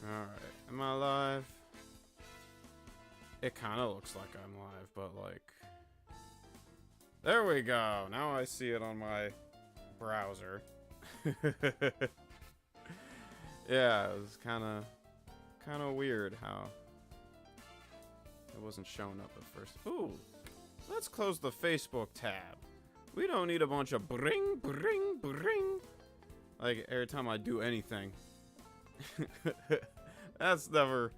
Alright, am I live? It kind of looks like I'm live, but like... There we go! Now I see it on my browser. Yeah, it was kind of weird how it wasn't showing up at first. Ooh, let's close the Facebook tab. We don't need a bunch of bring, bring, bring. Like every time I do anything. That's never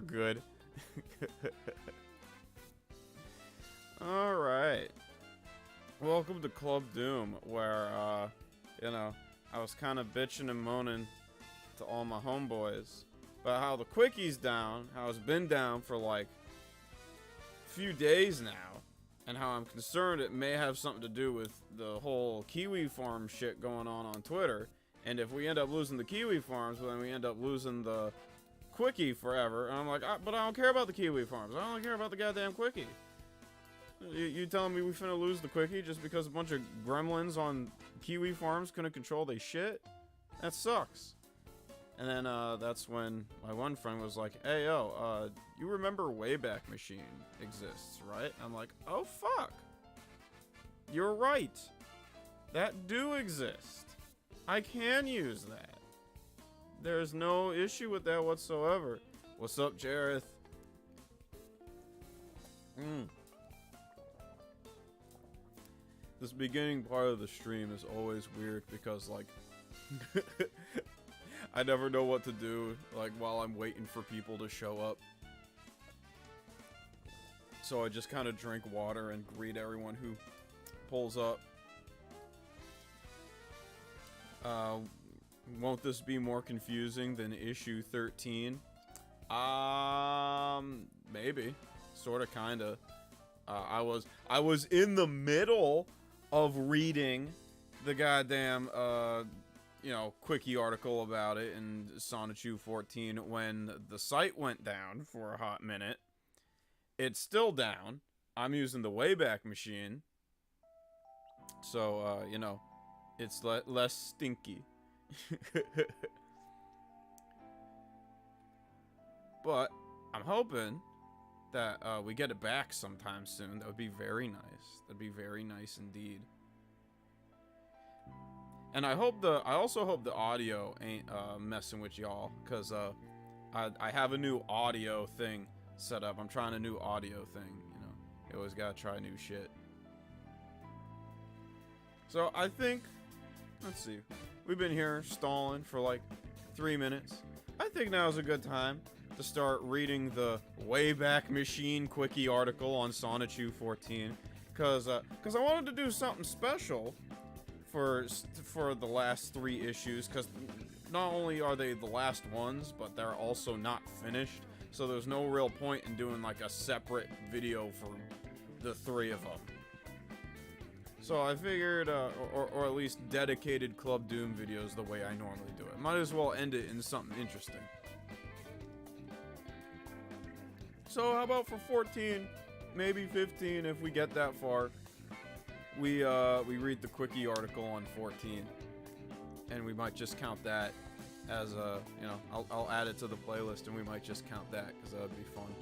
good. Alright. Welcome to Club Doom, where, you know, I was kind of bitching and moaning to all my homeboys about how the Quickie's down, how it's been down for, like, a few days now, and how I'm concerned it may have something to do with the whole Kiwi Farm shit going on Twitter. And if we end up losing the Kiwi Farms, well, then we end up losing the Quickie forever. And I'm like, but I don't care about the Kiwi Farms. I don't care about the goddamn Quickie. You telling me we finna lose the Quickie just because a bunch of gremlins on Kiwi Farms couldn't control they shit? That sucks. And then, that's when my one friend was like, hey, yo, you remember Wayback Machine exists, right? I'm like, oh, fuck. You're right. That do exist. I can use that. There's no issue with that whatsoever. What's up, Jareth? This beginning part of the stream is always weird because, like, I never know what to do, like, while I'm waiting for people to show up. So I just kind of drink water and greet everyone who pulls up. Won't this be more confusing than issue 13? Maybe. Sorta, kinda. I was in the middle of reading the goddamn, you know, Quickie article about it in Sonichu 14 when the site went down for a hot minute. It's still down. I'm using the Wayback Machine. So, you know, it's less stinky. But I'm hoping that we get it back sometime soon. That would be very nice. That'd be very nice indeed. And I also hope the audio ain't messing with y'all, cause I have a new audio thing set up. I'm trying a new audio thing. You know, you always gotta try new shit. So I think, let's see, we've been here stalling for like 3 minutes. I think now is a good time to start reading the Wayback Machine Quickie article on Sonichu 14, cause I wanted to do something special for the last 3 issues, cause not only are they the last ones, but they're also not finished. So there's no real point in doing like a separate video for the 3 of them. So I figured, or at least dedicated Club Doom videos the way I normally do it. Might as well end it in something interesting. So how about for 14, maybe 15 if we get that far, we read the Quickie article on 14, and we might just count that as a, you know, I'll add it to the playlist, and we might just count that because that would be fun.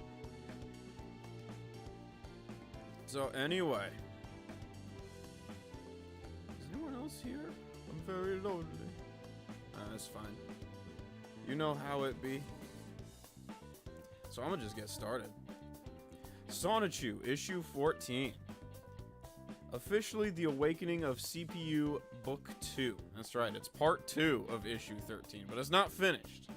So anyway, is anyone else here? I'm very lonely. That's fine. You know how it be. So I'm gonna just get started. Sonichu, issue 14. Officially the Awakening of CPU Book 2. That's right, it's part 2 of issue 13, but it's not finished.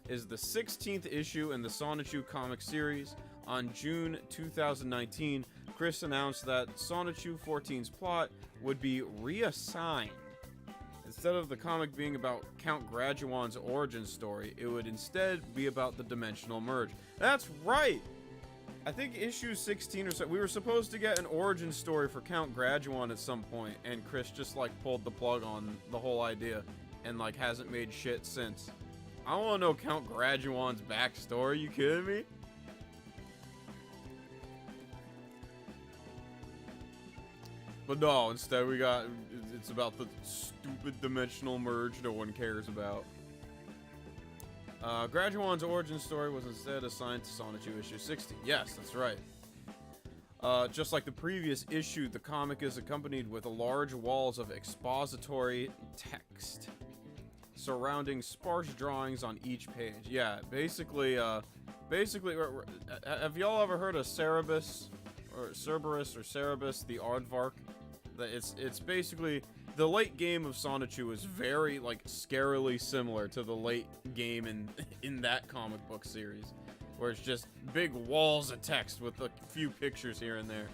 Is the 16th issue in the Sonichu comic series. On June 2019, Chris announced that Sonichu 14's plot would be reassigned. Instead of the comic being about Count Graduan's origin story, it would instead be about the dimensional merge. That's right! I think issue 16 or so, we were supposed to get an origin story for Count Graduan at some point, and Chris just, like, pulled the plug on the whole idea, and, like, hasn't made shit since. I wanna know Count Graduan's backstory, you kidding me? But no, instead we got, it's about the stupid dimensional merge no one cares about. Graduan's origin story was instead assigned to Sonichu issue 60. Yes, that's right. Just like the previous issue, the comic is accompanied with large walls of expository text surrounding sparse drawings on each page. Yeah, basically, have y'all ever heard of Cerberus, the aardvark? It's basically the late game of Sonichu is very like scarily similar to the late game in that comic book series, where it's just big walls of text with a few pictures here and there.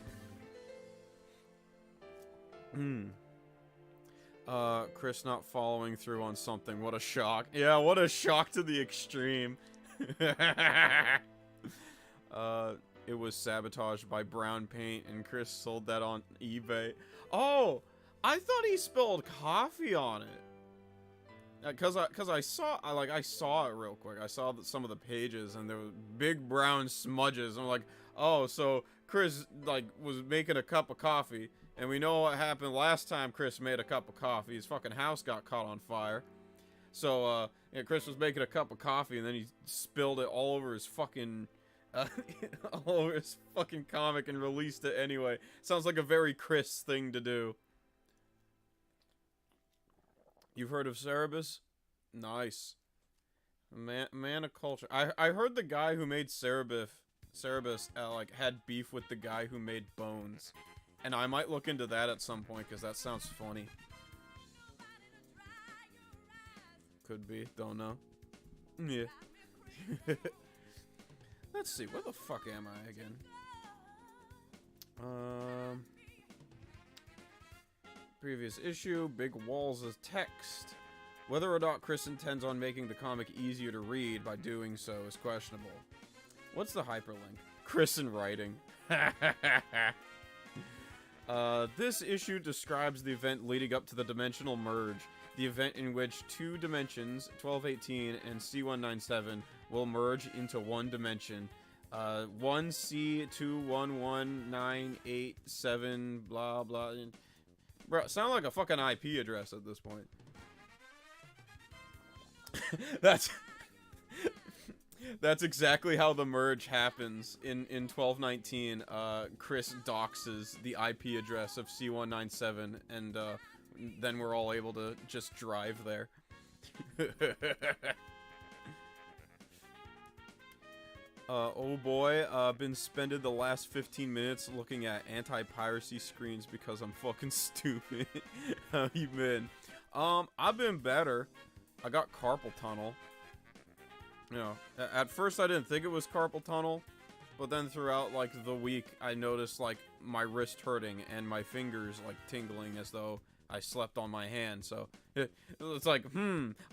Chris not following through on something. What a shock. Yeah, what a shock to the extreme. It was sabotaged by brown paint, and Chris sold that on eBay. Oh, I thought he spilled coffee on it. Cause I saw it real quick. I saw some of the pages, and there were big brown smudges. I'm like, oh, so Chris like was making a cup of coffee, and we know what happened last time Chris made a cup of coffee. His fucking house got caught on fire. So yeah, Chris was making a cup of coffee, and then he spilled it all over his fucking all over his fucking comic and released it anyway. Sounds like a very Chris thing to do. You've heard of Cerberus? Nice. Man of culture. I heard the guy who made Cerberus like had beef with the guy who made Bones. And I might look into that at some point, because that sounds funny. Could be. Don't know. Yeah. Let's see. Where the fuck am I again? Previous issue. Big walls of text. Whether or not Chris intends on making the comic easier to read by doing so is questionable. What's the hyperlink? Chris in writing. This issue describes the event leading up to the dimensional merge. The event in which two dimensions, 1218 and C197, will merge into one dimension. 1C211987 blah blah. Bro, sound like a fucking IP address at this point. That's exactly how the merge happens. In 1219, Chris doxes the IP address of C197, and then we're all able to just drive there. Oh boy, been spending the last 15 minutes looking at anti-piracy screens because I'm fucking stupid. How you been? I've been better. I got carpal tunnel. You know, at first I didn't think it was carpal tunnel, but then throughout, like, the week, I noticed, like, my wrist hurting and my fingers, like, tingling as though I slept on my hand, so it's like,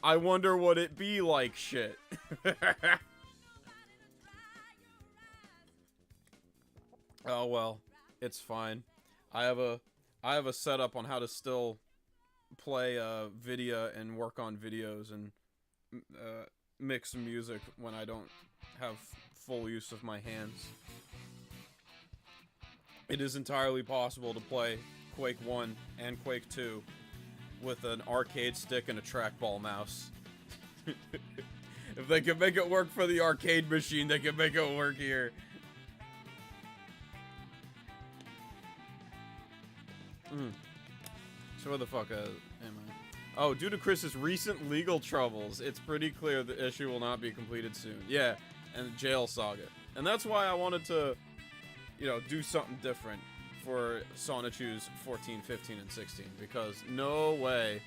I wonder what it be like shit. Oh well, it's fine. I have a setup on how to still play video and work on videos and mix music when I don't have full use of my hands. It is entirely possible to play Quake 1 and Quake 2 with an arcade stick and a trackball mouse. If they can make it work for the arcade machine, they can make it work here. So where the fuck am I? Oh, due to Chris's recent legal troubles, it's pretty clear the issue will not be completed soon. Yeah, and jail saga. And that's why I wanted to, you know, do something different for Sonichu's 14, 15, and 16. Because no way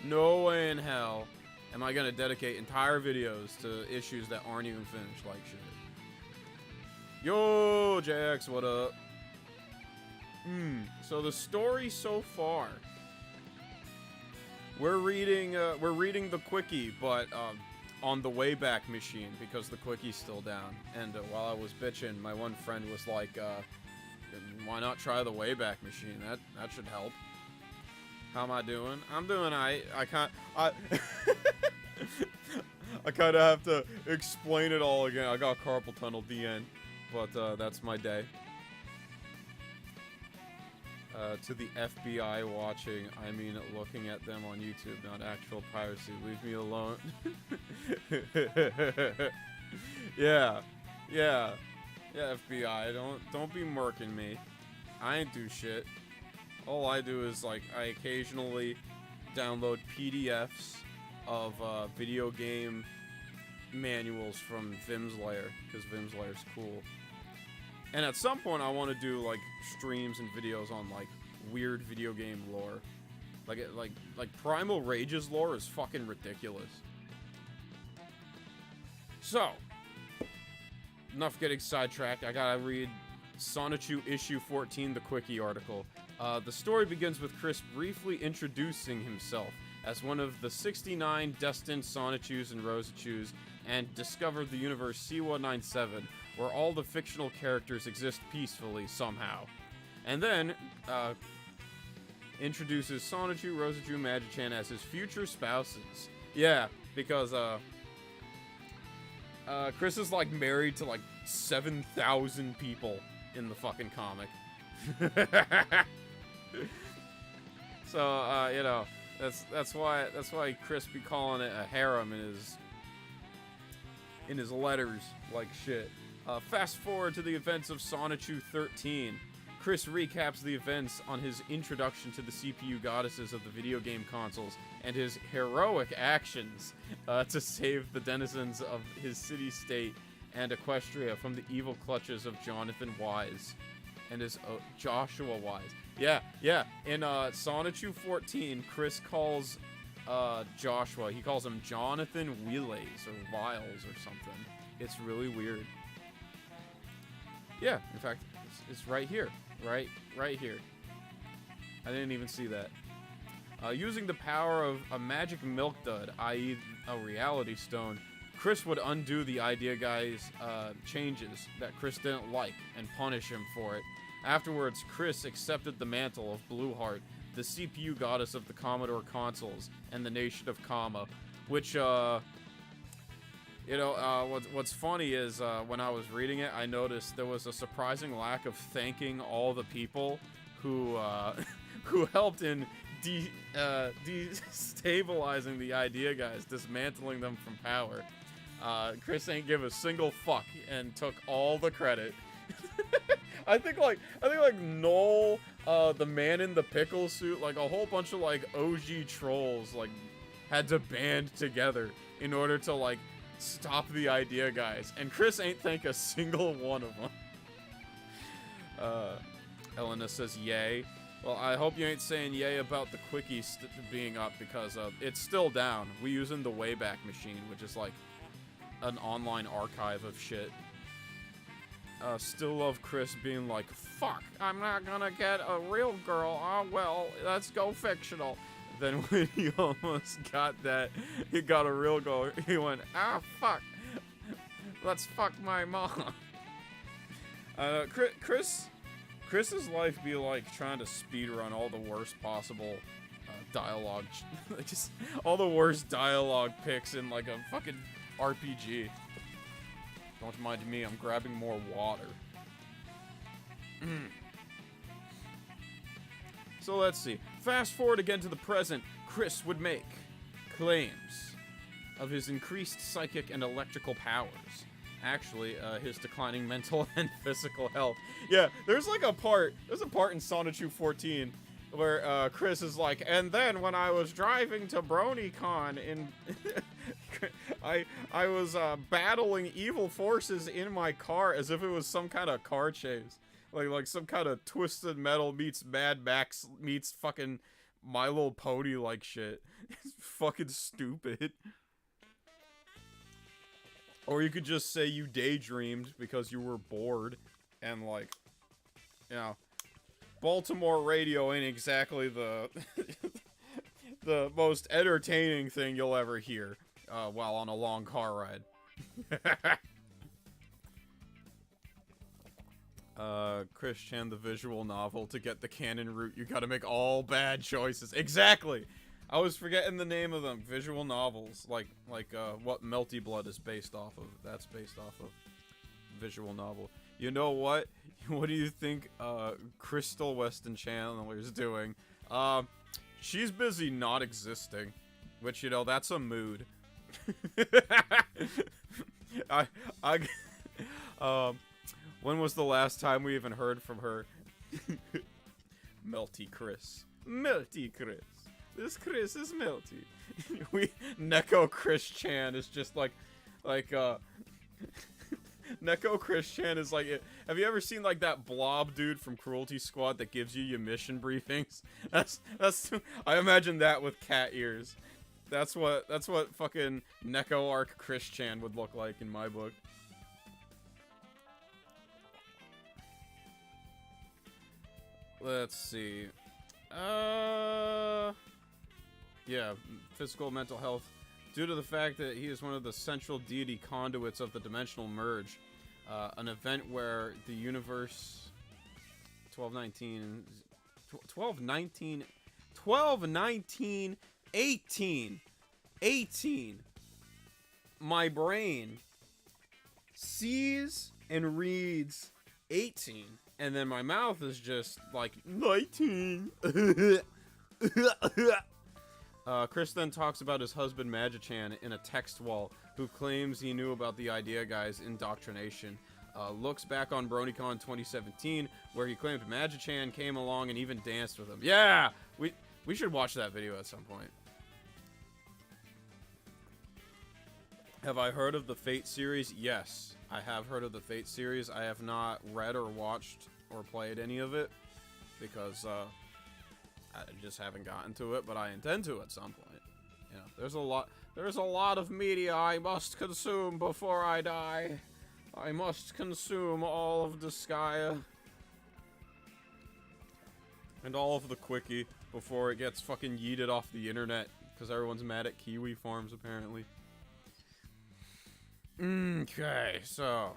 in hell am I going to dedicate entire videos to issues that aren't even finished like shit. Yo, JX, what up? So the story so far, we're reading the quickie, but on the Wayback Machine because the quickie's still down. And while I was bitching, my one friend was like, "Why not try the Wayback Machine? That should help." How am I doing? I'm doing I kind of have to explain it all again. I got carpal tunnel, the end, but that's my day. To the FBI watching, I mean looking at them on YouTube, not actual piracy. Leave me alone. Yeah, FBI, don't be murking me. I ain't do shit. All I do is, like, I occasionally download PDFs of video game manuals from Vimslayer, because Vimslayer's cool. And at some point I want to do, like, streams and videos on, like, weird video game lore. Like Primal Rage's lore is fucking ridiculous. So, enough getting sidetracked. I gotta read Sonichu issue 14, the Quickie article. The story begins with Chris briefly introducing himself as one of the 69 destined Sonichus and Rosachus, and discovered the universe C197, where all the fictional characters exist peacefully somehow. And then, introduces Sonichu, Rosachu, Magichan as his future spouses. Yeah, because, Chris is, like, married to, like, 7,000 people in the fucking comic. So, you know, that's why Chris be calling it a harem in his letters, like shit. Fast forward to the events of Sonichu 13. Chris recaps the events on his introduction to the CPU goddesses of the video game consoles and his heroic actions to save the denizens of his city-state and Equestria from the evil clutches of Jonathan Wise and his Joshua Wise. Yeah. In Sonichu 14, Chris calls Joshua, he calls him Jonathan Wiles or Wiles or something. It's really weird. Yeah, in fact, it's right here. Right here. I didn't even see that. Using the power of a magic milk dud, i.e. a reality stone, Chris would undo the idea guy's changes that Chris didn't like and punish him for it. Afterwards, Chris accepted the mantle of Blueheart, the CPU goddess of the Commodore consoles and the nation of Kama, which, what's funny is, when I was reading it, I noticed there was a surprising lack of thanking all the people who helped in destabilizing the idea guys, dismantling them from power. Chris ain't give a single fuck and took all the credit. I think like Noel, the man in the pickle suit, like a whole bunch of like OG trolls like had to band together in order to like stop the idea guys, and Chris ain't thank a single one of them. Elena says yay. Well, I hope you ain't saying yay about the quickie being up, because it's still down. We using the Wayback Machine, which is like an online archive of shit. Still love Chris being like, fuck, I'm not gonna get a real girl. Oh, well, let's go fictional. Then when he almost got that, he got a real girl, he went, fuck, let's fuck my mom. Chris's life be like trying to speedrun all the worst possible dialogue, just all the worst dialogue picks in like a fucking RPG. Don't mind me, I'm grabbing more water. So let's see. Fast forward again to the present, Chris would make claims of his increased psychic and electrical powers. Actually, his declining mental and physical health. Yeah, there's a part in Sonichu 14 where Chris is like, and then when I was driving to Bronycon in I was battling evil forces in my car as if it was some kind of car chase. Like some kind of Twisted Metal meets Mad Max meets fucking My Little Pony like shit. It's fucking stupid. Or you could just say you daydreamed because you were bored and like, you know, Baltimore radio ain't exactly the the most entertaining thing you'll ever hear while on a long car ride. Chris Chan, the visual novel. To get the canon route, you gotta make all bad choices. Exactly! I was forgetting the name of them. Visual novels. Like what Melty Blood is based off of. That's based off of visual novel. You know what? What do you think Crystal Weston Chandler's doing? She's busy not existing. Which, you know, that's a mood. When was the last time we even heard from her? Melty Chris. Melty Chris. This Chris is melty. Neko Chris Chan is just like, Neko Chris Chan is like, have you ever seen like that blob dude from Cruelty Squad that gives you your mission briefings? That's, I imagine that with cat ears. That's what fucking Neko Arc Chris Chan would look like in my book. Let's see. Yeah, physical mental health. Due to the fact that he is one of the central deity conduits of the dimensional merge, an event where the universe 18, my brain sees and reads 18, and then my mouth is just like 19. Chris then talks about his husband Magichan in a text wall, who claims he knew about the Idea Guy's indoctrination. Looks back on Bronycon 2017, where he claimed Magichan came along and even danced with him. Yeah! We should watch that video at some point. Have I heard of the Fate series? Yes, I have heard of the Fate series. I have not read or watched or played any of it, because, I just haven't gotten to it, but I intend to at some point. You know, there's a lot of media I must consume before I die. I must consume all of Disgaea. And all of the Quickie before it gets fucking yeeted off the internet, because everyone's mad at Kiwi Farms, apparently. Okay, so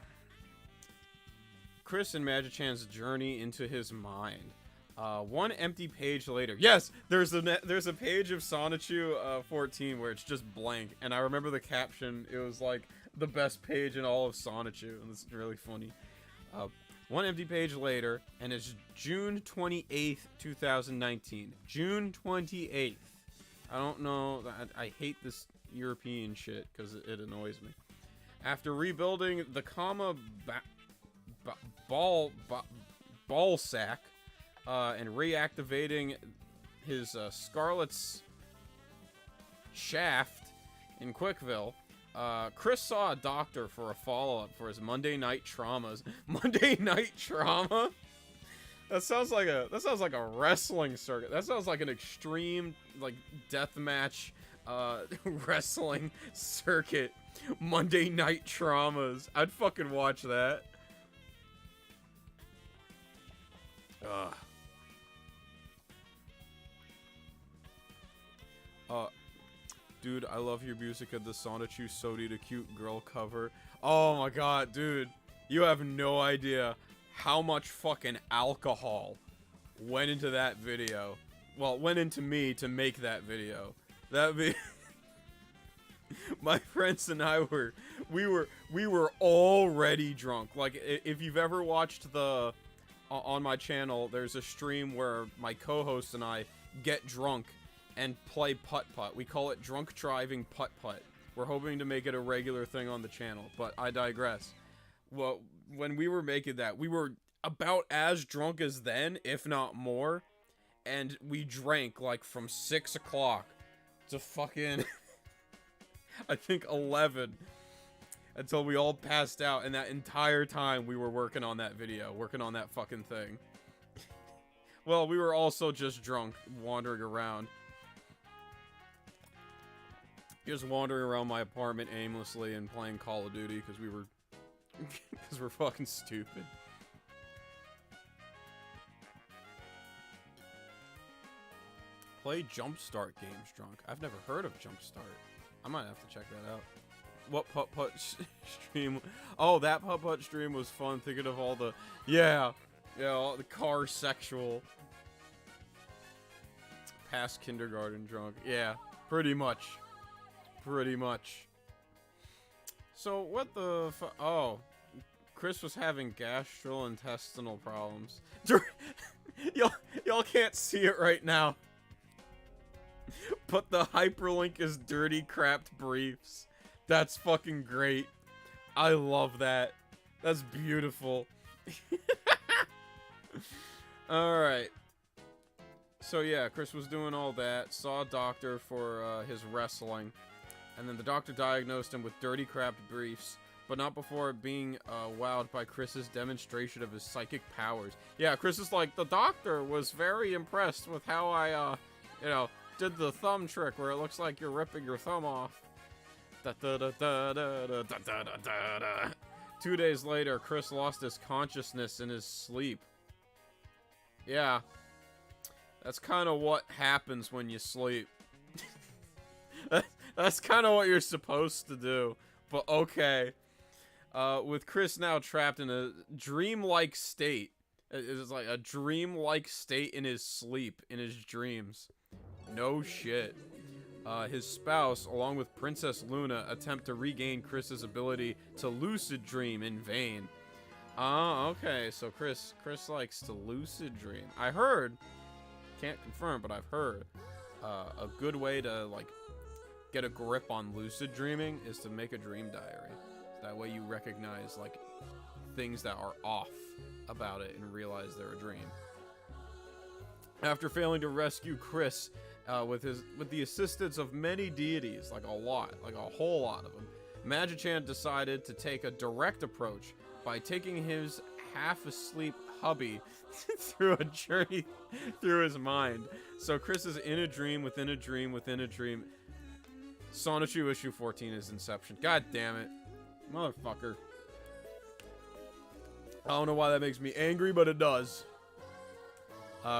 Chris and Magichan's journey into his mind. One empty page later. Yes, there's a page of Sonichu 14 where it's just blank, and I remember the caption. It was like the best page in all of Sonichu, and it's really funny. One empty page later, and it's June 28th, 2019. June 28th. I don't know. I hate this European shit because it annoys me. After rebuilding the ball sack and reactivating his Scarlet's shaft in Quickville, Chris saw a doctor for a follow-up for his Monday night traumas. Monday night trauma? That sounds like a wrestling circuit. That sounds like an extreme like deathmatch wrestling circuit. Monday night traumas. I'd fucking watch that. Dude, I love your music of the Sonichu Sodi the Cute Girl cover. Oh my god, dude. You have no idea how much fucking alcohol went into that video. Well, went into me to make that video. My friends and I we were already drunk. Like, if you've ever watched on my channel, there's a stream where my co-host and I get drunk and play putt-putt. We call it drunk driving putt-putt. We're hoping to make it a regular thing on the channel, but I digress. Well, when we were making that, we were about as drunk as then, if not more, and we drank like from 6 o'clock to fucking I think 11 until we all passed out, and that entire time we were working on that video, working on that fucking thing. Well, we were also just drunk, wandering around. Just wandering around my apartment aimlessly and playing Call of Duty because we're fucking stupid. Play Jumpstart games drunk. I've never heard of Jumpstart. I might have to check that out. What putt-putt stream? Oh, that putt-putt stream was fun. Thinking of all the... Yeah, all the car sexual. Past kindergarten drunk. Yeah, pretty much. Pretty much. So, what the oh. Chris was having gastrointestinal problems. Y'all can't see it right now. But the hyperlink is dirty crapped briefs. That's fucking great. I love that. That's beautiful. Alright. So yeah, Chris was doing all that. Saw a doctor for his wrestling. And then the doctor diagnosed him with dirty crapped briefs. But not before being wowed by Chris's demonstration of his psychic powers. Yeah, Chris is like, the doctor was very impressed with how I, you know, did the thumb trick where it looks like you're ripping your thumb off. 2 days later, Chris lost his consciousness in his sleep. Yeah. That's kind of what happens when you sleep. That's kind of what you're supposed to do. But okay. With Chris now trapped in a dreamlike state. It's like a dreamlike state in his sleep, in his dreams. No shit. His spouse, along with Princess Luna, attempt to regain Chris's ability to lucid dream in vain. Okay, so Chris likes to lucid dream. I heard, can't confirm, but I've heard, a good way to, like, get a grip on lucid dreaming is to make a dream diary. That way you recognize, like, things that are off about it and realize they're a dream. After failing to rescue Chris, with the assistance of many deities, like a whole lot of them, Magichan decided to take a direct approach by taking his half-asleep hubby through a journey through his mind. So Chris is in a dream within a dream within a dream. Sonichu issue 14 is Inception. God damn it. Motherfucker. I don't know why that makes me angry, but it does.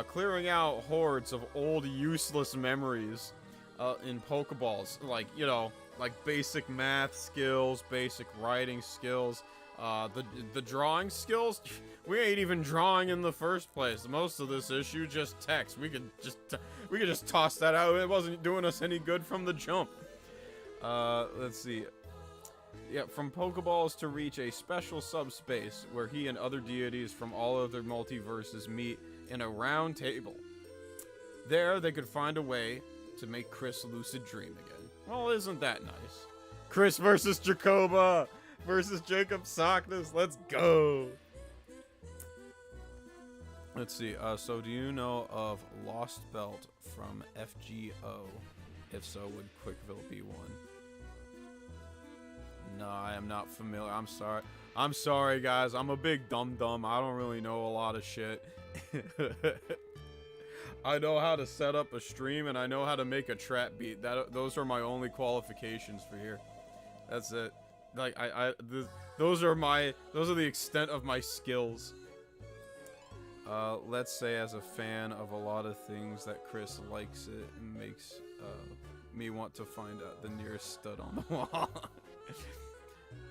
Clearing out hordes of old useless memories in Pokeballs. Like, you know, like basic math skills, basic writing skills, the drawing skills. We ain't even drawing in the first place. Most of this issue just text. We could just toss that out. It wasn't doing us any good from the jump. Let's see. Yeah, from Pokeballs to reach a special subspace where he and other deities from all other multiverses meet in a round table. There, they could find a way to make Chris lucid dream again. Well, isn't that nice? Chris versus Jacoba versus Jacob Sockness. Let's go. Let's see. So do you know of Lost Belt from FGO? If so, would Quickville be one? No, I am not familiar. I'm sorry. I'm sorry, guys. I'm a big dum-dum. I don't really know a lot of shit. I know how to set up a stream, and I know how to make a trap beat. Those are my only qualifications for here. That's it. Like, those are the extent of my skills. Let's say as a fan of a lot of things that Chris likes it and makes me want to find out the nearest stud on the wall.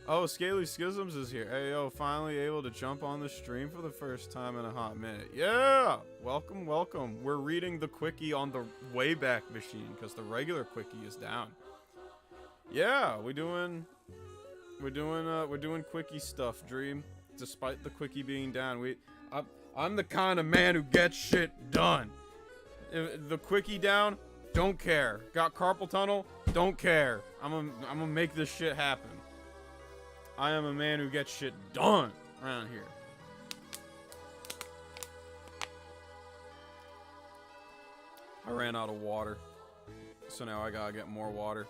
Oh, Scaly Schisms is here. Hey, yo, finally able to jump on the stream for the first time in a hot minute. Yeah! Welcome, welcome. We're reading the quickie on the Wayback Machine, because the regular quickie is down. Yeah, we're doing quickie stuff, Dream. Despite the quickie being down, I'm the kind of man who gets shit done. The quickie down, don't care. Got carpal tunnel, don't care. I'm gonna make this shit happen. I am a man who gets shit done around here. I ran out of water, so now I gotta get more water.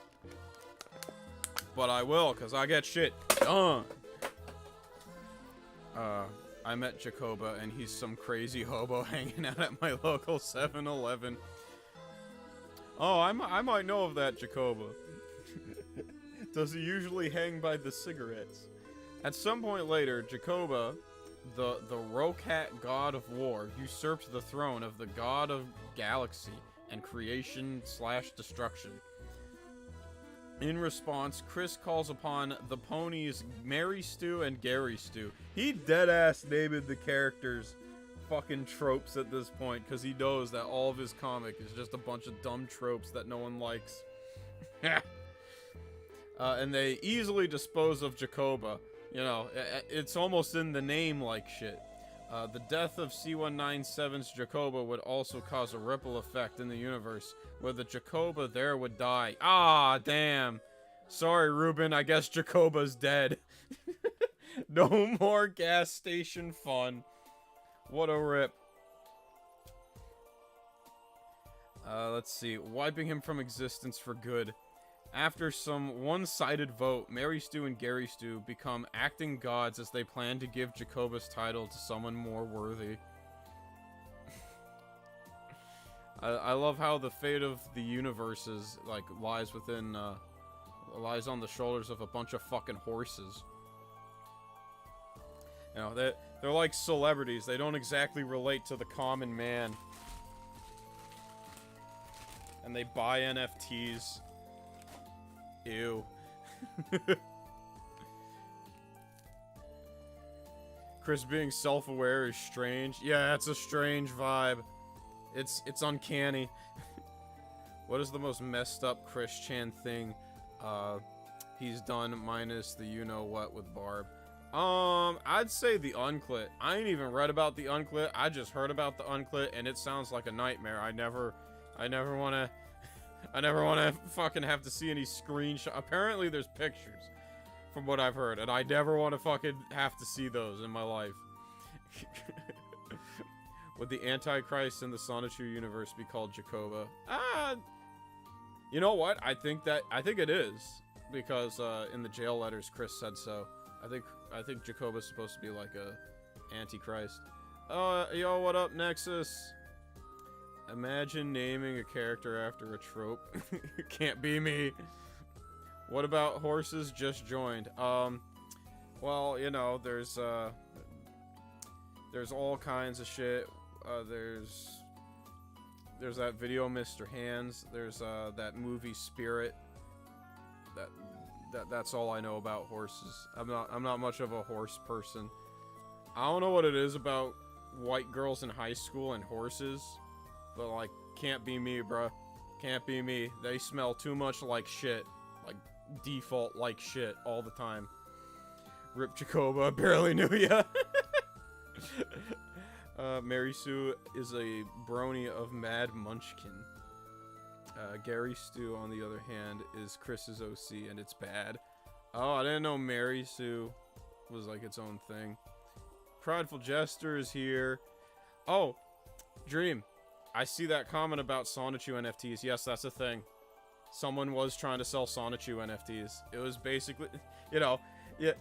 But I will, because I get shit done. I met Jacoba, and he's some crazy hobo hanging out at my local 7-Eleven. Oh, I might know of that Jacoba. Does he usually hang by the cigarettes? At some point later, Jacoba, the Rokat god of war, usurped the throne of the god of galaxy and creation/destruction. In response, Chris calls upon the ponies Mary Stu and Gary Stu. He deadass named the characters fucking tropes at this point, because he knows that all of his comic is just a bunch of dumb tropes that no one likes. And they easily dispose of Jacoba. You know, it's almost in the name like shit. The death of C197's Jacoba would also cause a ripple effect in the universe, where the Jacoba there would die. Ah, damn. Sorry, Ruben, I guess Jacoba's dead. No more gas station fun. What a rip. Let's see. Wiping him from existence for good. After some one-sided vote, Mary Stu and Gary Stu become acting gods as they plan to give Jacoba's title to someone more worthy. I love how the fate of the universes, like, lies on the shoulders of a bunch of fucking horses. You know, they're like celebrities. They don't exactly relate to the common man. And they buy NFTs. Ew. Chris being self-aware is strange. Yeah, it's a strange vibe. It's uncanny. What is the most messed up Chris Chan thing he's done minus the you-know-what with Barb? I'd say the unclit. I ain't even read about the unclit. I just heard about the unclit, and it sounds like a nightmare. I never want to fucking have to see any screenshots. Apparently there's pictures, from what I've heard, and I never want to fucking have to see those in my life. Would the Antichrist in the Sonichu universe be called Jacoba? You know what? I think it is, because in the jail letters Chris said so. I think Jacoba's supposed to be like a Antichrist. Yo, what up, Nexus? Imagine naming a character after a trope. Can't be me. What about horses just joined? Well, you know, there's all kinds of shit. There's that video Mr. Hands. There's that movie Spirit. That's all I know about horses. I'm not much of a horse person. I don't know what it is about white girls in high school and horses. But, like, can't be me, bruh. Can't be me. They smell too much like shit. Like, default like shit all the time. Rip Jacoba, barely knew ya. Mary Sue is a brony of Mad Munchkin. Gary Stu, on the other hand, is Chris's OC, and it's bad. Oh, I didn't know Mary Sue was, like, its own thing. Prideful Jester is here. Oh, Dream. I see that comment about Sonichu NFTs. Yes, that's a thing. Someone was trying to sell Sonichu NFTs. It was basically, you know, yeah,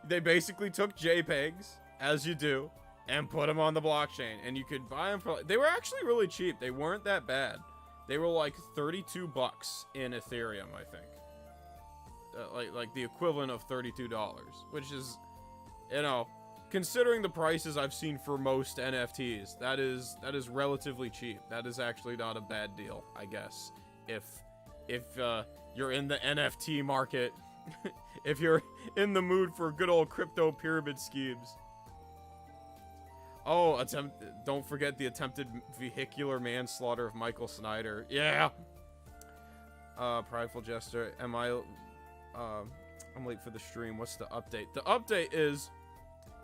they basically took JPEGs, as you do, and put them on the blockchain. And you could buy them for, they were actually really cheap. They weren't that bad. They were like 32 bucks in Ethereum, I think. Like the equivalent of $32, which is, you know, considering the prices I've seen for most NFTs, that is relatively cheap. That is actually not a bad deal, I guess. If you're in the NFT market, if you're in the mood for good old crypto pyramid schemes. Oh, don't forget the attempted vehicular manslaughter of Michael Snyder. Yeah. Prideful Jester. I'm late for the stream. What's the update? The update is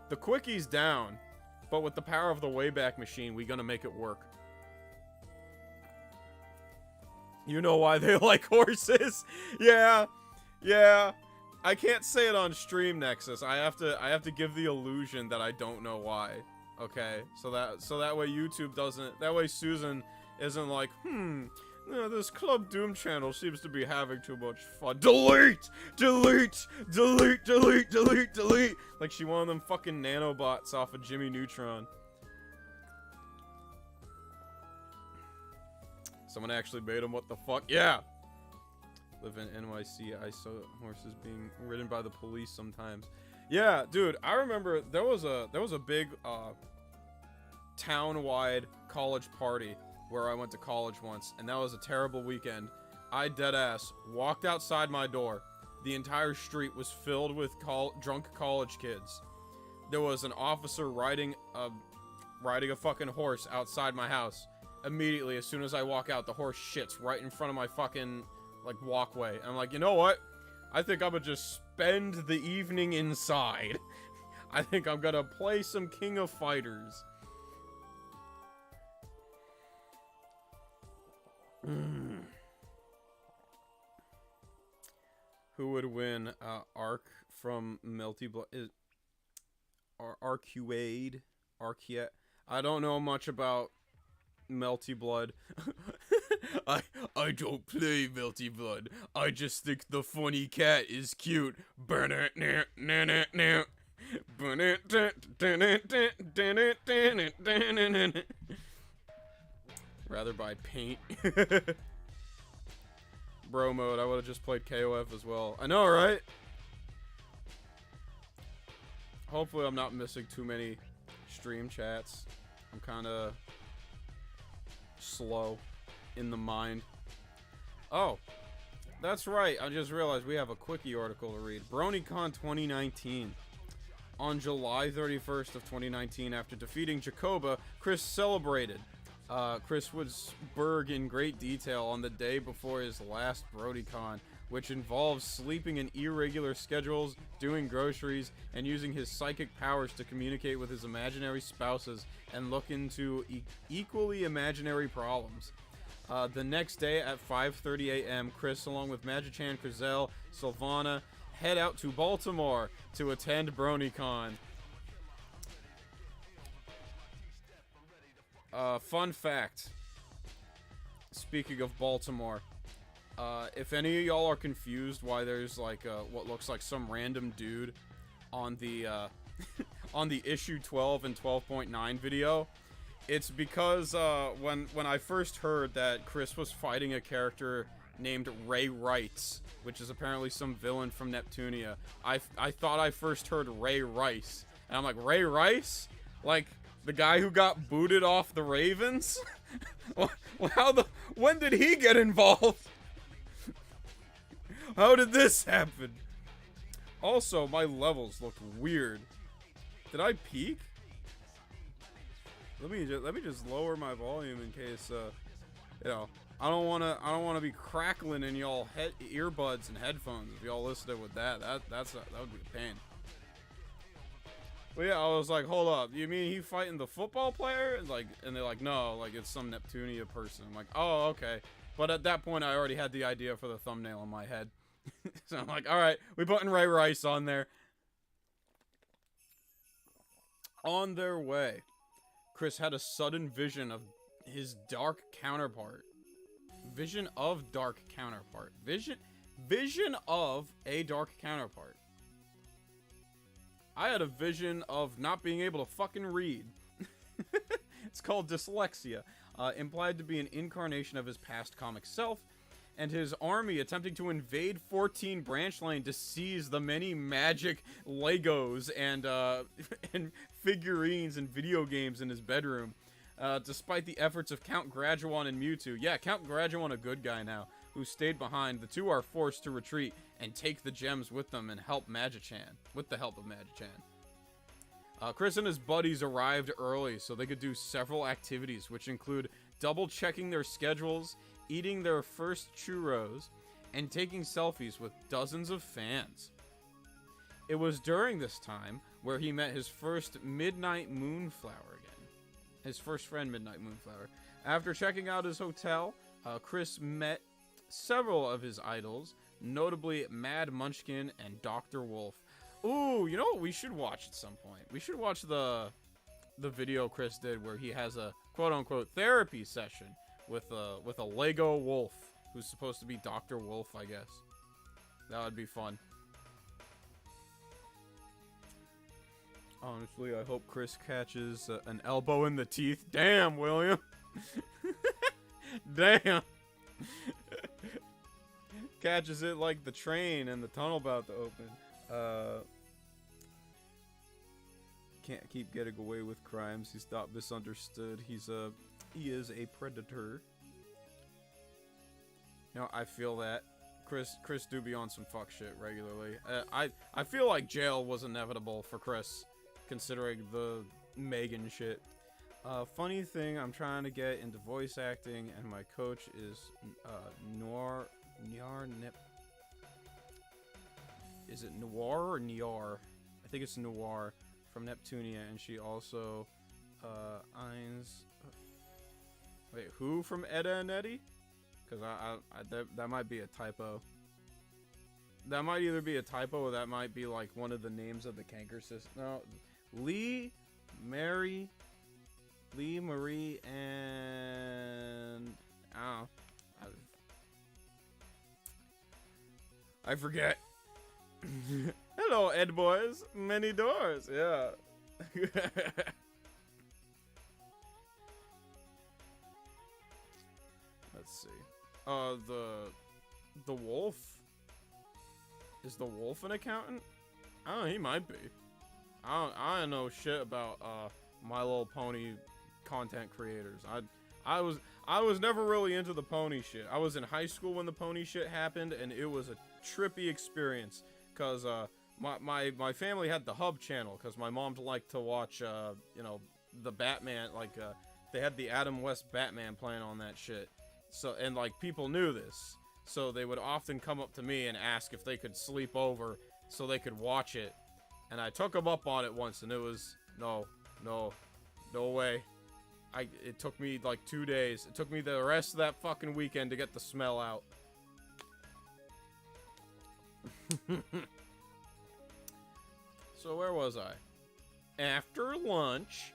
the Quickie's down, but with the power of the Wayback Machine, we gonna make it work. You know why they like horses? Yeah. I can't say it on stream, Nexus. I have to give the illusion that I don't know why. Okay, so that way YouTube doesn't. That way Susan isn't like, this Club Doom channel seems to be having too much fun. Delete! Like she one of them fucking nanobots off of Jimmy Neutron. Someone actually made him. What the fuck? Yeah. Live in NYC. I saw horses being ridden by the police sometimes. Yeah, dude. I remember there was a big town-wide college party where I went to college once, and that was a terrible weekend. I deadass walked outside my door. The entire street was filled with drunk college kids. There was an officer riding a fucking horse outside my house. Immediately, as soon as I walk out, the horse shits right in front of my fucking, like, walkway. And I'm like, you know what? I think I'm gonna just spend the evening inside. I think I'm gonna play some King of Fighters. Who would win? Arc from Melty Blood? Arcuade? Arcuate? I don't know much about Melty Blood. I don't play Melty Blood. I just think the funny cat is cute. Rather buy paint. Bro mode, I would have just played KOF as well. I know, right? Hopefully I'm not missing too many stream chats. I'm kind of slow in the mind. Oh, that's right. I just realized we have a quickie article to read. Bronycon 2019. On July 31st of 2019, after defeating Jacoba, Chris celebrated. Chris would burg in great detail on the day before his last Bronycon, which involves sleeping in irregular schedules, doing groceries, and using his psychic powers to communicate with his imaginary spouses and look into equally imaginary problems. The next day at 5:30 a.m., Chris, along with Magichan, Crizel, Sylvana, head out to Baltimore to attend Bronycon. Fun fact. Speaking of Baltimore, if any of y'all are confused why there's like what looks like some random dude on the on the issue 12 and 12.9 video, it's because when I first heard that Chris was fighting a character named Ray Rice, which is apparently some villain from Neptunia, I thought I first heard Ray Rice, and I'm like, Ray Rice? Like the guy who got booted off the Ravens? When did he get involved? How did this happen? Also, my levels looked weird. Did I peak? Let me just lower my volume in case you know, I don't wanna be crackling in y'all earbuds and headphones if y'all listened with that. That would be a pain. But yeah, I was like, hold up, you mean he fighting the football player? And they're like, no, like it's some Neptunia person. I'm like, oh, okay. But at that point, I already had the idea for the thumbnail in my head. So I'm like, all right, we putting Ray Rice on there. On their way, Chris had a sudden vision of his dark counterpart. Vision of dark counterpart. Vision of a dark counterpart. I had a vision of not being able to fucking read. It's called dyslexia. Implied to be an incarnation of his past comic self, and his army attempting to invade 14 Branch Lane to seize the many magic Legos and and figurines and video games in his bedroom. Despite the efforts of Count Graduan and Mewtwo. Yeah, Count Graduan, a good guy now, who stayed behind. The two are forced to retreat and take the gems with them and help Magichan. With the help of Magichan. Chris and his buddies arrived early so they could do several activities, which include double-checking their schedules, eating their first churros, and taking selfies with dozens of fans. It was during this time where he met his first Midnight Moonflower again. His first friend, Midnight Moonflower. After checking out his hotel, Chris met several of his idols, notably Mad Munchkin and Dr. Wolf. Ooh, you know what we should watch at some point? We should watch the video Chris did where he has a quote-unquote therapy session with a Lego wolf who's supposed to be Dr. Wolf, I guess. That would be fun. Honestly, I hope Chris catches an elbow in the teeth. Damn, William. Damn. Catches it like the train and the tunnel about to open. Can't keep getting away with crimes. He's not misunderstood. He is a predator. You know, I feel that. Chris do be on some fuck shit regularly. I feel like jail was inevitable for Chris, considering the Megan shit. Funny thing, I'm trying to get into voice acting, and my coach is Nip. is it Noir or Niar? I think it's Noir from Neptunia, and she also Eins. Wait, who from Edda and Eddie? Because that might be a typo. That might either be a typo or that might be like one of the names of the canker system. No, Lee, Marie, and I don't know. I forget. Hello, Ed boys. Many doors. Yeah. Let's see. The wolf. Is the wolf an accountant? I don't know, he might be. I don't know shit about My Little Pony content creators. I was never really into the pony shit. I was in high school when the pony shit happened, and it was a trippy experience. Cause my family had the Hub channel, cause my mom liked to watch you know, the Batman, like they had the Adam West Batman playing on that shit. So, and like people knew this. So they would often come up to me and ask if they could sleep over so they could watch it. And I took them up on it once, and it was, no way. It took me like 2 days. It took me the rest of that fucking weekend to get the smell out. So where was I? After lunch,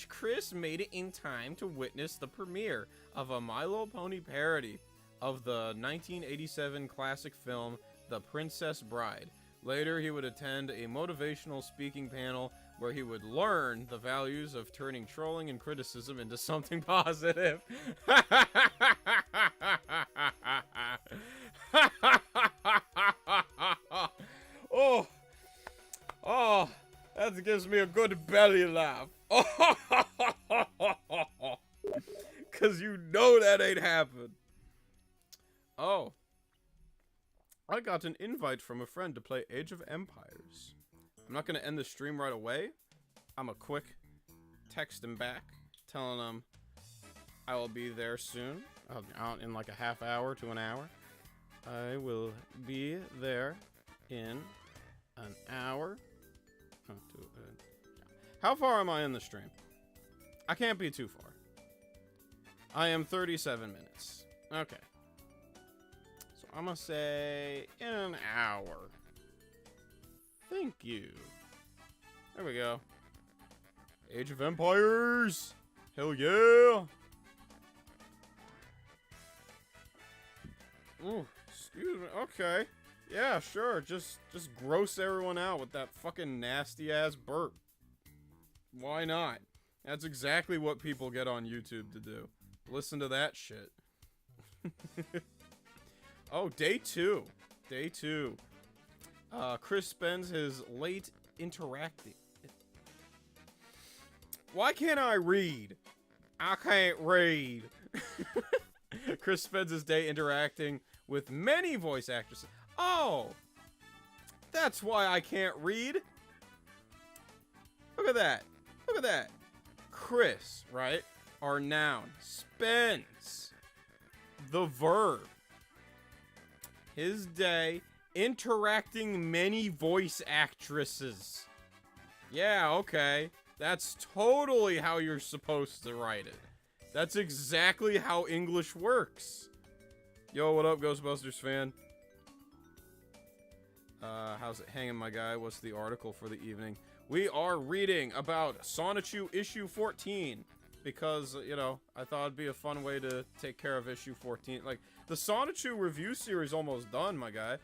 Chris made it in time to witness the premiere of a My Little Pony parody of the 1987 classic film, The Princess Bride. Later, he would attend a motivational speaking panel where he would learn the values of turning trolling and criticism into something positive. Oh, that gives me a good belly laugh. Cause you know that ain't happened. Oh, I got an invite from a friend to play Age of Empires. I'm not gonna end the stream right away. I'm a quick text him back, telling him I will be there soon. I'll be out in like a half hour to an hour. I will be there in an hour. How far am I in the stream? I can't be too far. I am 37 minutes. Okay. So I'm gonna say in an hour. Thank you. There we go. Age of Empires! Hell yeah! Ooh, excuse me. Okay. Yeah, sure. Just gross everyone out with that fucking nasty ass burp. Why not? That's exactly what people get on YouTube to do. Listen to that shit. Oh, day 2. Day 2. Chris spends his late interacting. Why can't I read? I can't read. Chris spends his day interacting with many voice actresses. Oh! That's why I can't read. Look at that. Look at that. Chris, right? Our noun. Spends. The verb. His day interacting many voice actresses. Yeah, okay. That's totally how you're supposed to write it. That's exactly how English works. Yo, what up, Ghostbusters fan? How's it hanging, my guy? What's the article for the evening? We are reading about Sonichu issue 14. Because, you know, I thought it'd be a fun way to take care of issue 14. Like, the Sonichu review series almost done, my guy.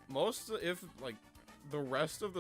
Most, if, like, the rest of the